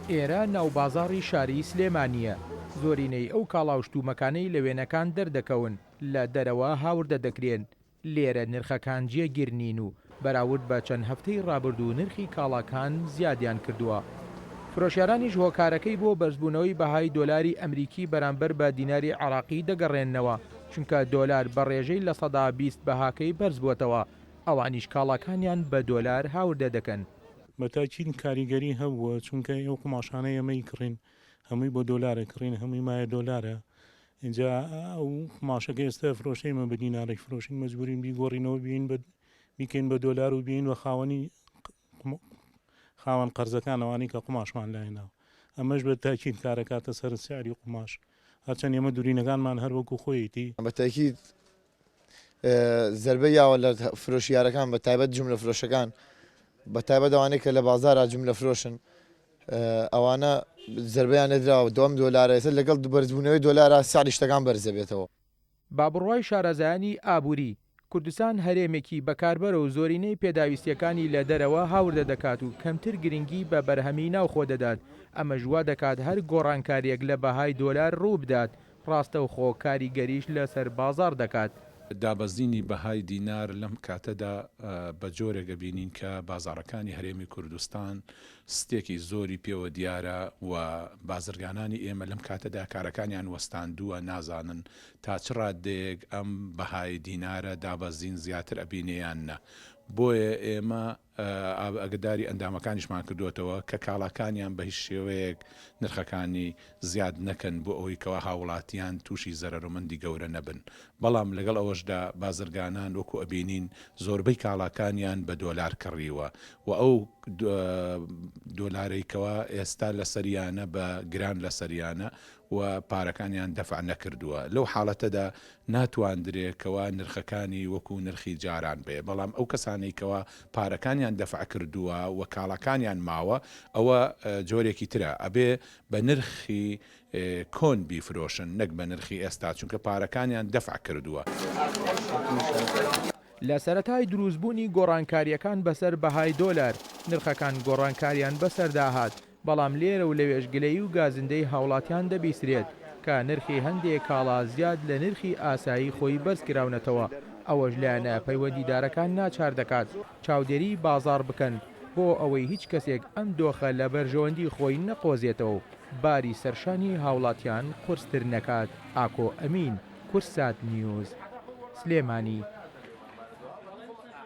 ئێرە ناوبازاڕی شاری سلێمانیە. زۆرینەی ئەو کاڵاوشتومەکانەی لە وێنەکان دەردەکەون لە دەرەوە هاوردە دەکرێن. لێرە نرخەکان جێگیر و بەراورد بە چەند هەفتەی ڕابردوو نرخی کاڵاکان زیادیان کردووە. فرۆشیارانیش هۆکارەکەی بۆ بەرزبوونەوەی بەهای دۆلاری ئەمریکی بەرامبەر بە دیناری عراقی دەگەڕێننەوە، چونکە دۆلار بە ڕێژەی لە 120 بەهاکەی بەرز بووەتەوە. ئەوانیش کاڵاکانیان بە دۆلار هاوردە دەکەن. بەتاکید کاریگەری هەبووە، چونکە ئەو قماشانەی ئەمەی کڕین هەمووی بۆ دۆلارە کڕین، هەمووی مایە دۆلارە. اینجا ئەو قماشەکە ئێستا فرۆشەیمە بە دینارێک فرۆشین، مەجبورین بیگۆڕینەوە بیکەین بە دۆلار و بین وە خاوەن قەرزەکانەوانی کە قماشمان لایەناوە. ئەمەش بە تاکید کارەکاتە سەر سیاری قماش، هەرچەند ئێمە دوورینەکانمان هەر وەکو خۆیەتی. بە تاکید زەربە یاوە لە فرۆشیارەکان بە تایبەت جملە فرۆشەکان، بە تایبەت ئەوانەی کە لە بازارە جملە فرۆشن، ئەوانە زەربەیان نەدراوە دوام دۆلارە، ێستا لەگەڵ بەرزبوونەوەی دۆلارە سعری شتەکان بەرزە بێتەوە. بابڕوای شارەزایانی ئابووری کوردستان هەرێمێکی بەکاربەرە و زۆرینەی پێداویستیەکانی لە دەرەوە هاوردە دەکات و کەمتر گرنگی بە بەرهەمی ناوخۆ دەدات. ئەمە ژوا دەکات هەر گۆڕانکاریەک لە بەهای دۆلار ڕوو بدات، ڕاستە و خۆ کاریگەریش لەسەر بازار دەکات. دابەزینی بەهای دینار لەم کاتەدا بە جۆرێکە بینین کە بازارەکانی هەرێمی کوردستان ستێکی زۆری پێوە دیارە و بازرگانانی ئێمە لەم کاتەدا کارەکانیان وەستاندووە، نازانن تا چ ڕادێک ئەم بەهای دینارە دابەزین زیاتر ئەبینێیان نە. بۆیە ئێمە ئەگداری ئەندامەکانیشمان کردوێتەوە کە کاڵاکانیان بە هیچ شێوەیەک نرخەکانی زیاد نەکەن بۆ ئەوەی کەوا هاوڵاتیان تووشی زەرەرمەندی گەورە نەبن. بەڵام لەگەڵ ئەوەشدا بازرگانان وەکو ئەبینین زۆربەی کاڵاکانیان بە دۆلار کڕیوە و ئەو دۆلارەی کەوا ئێستا لە سەریانە بە گران لە سەریانە و پارەکانیان دەفع نەکردووە. لەو حاڵەتەدا ناتواندرێکەوە نرخەکانی وەکو نرخی جاران بێ، بەڵام ئەو کەسانەی کەوا پارەکانیان دەفع کردووە و کاڵەکانیان ماوە ئەوە جۆرێکی ترە، ئەبێ بە نرخی کۆن بیفرۆشن نەک بە نرخی ئێستا، چونکە پارەکانیان دەفع کردووە. لە سەرەتای دروستبوونی گۆڕانکاریەکان بەسەر بەهای دۆلار نرخەکان گۆڕانکاریان بەسەرداهات، بەڵام لێرە و لە وێژگلەی و گازندەی هاوڵاتیان دەبیسترێت کە نرخی هەندێک کاڵا زیاد لە نرخی ئاسایی خۆی بەرزکراونەتەوە. ئەوەش لایەنە پەیوەندیدارەکان ناچار دەکات چاودێری بازار بکەن بۆ ئەوەی هیچ کەسێک ئەم دۆخە لە بەرژەوەندی خۆی نەقۆزێتەوە و باری سەرشانی هاوڵاتیان قورستر نەکات. ئاکۆ ئەمین، کورسات نیوز، سلێمانی.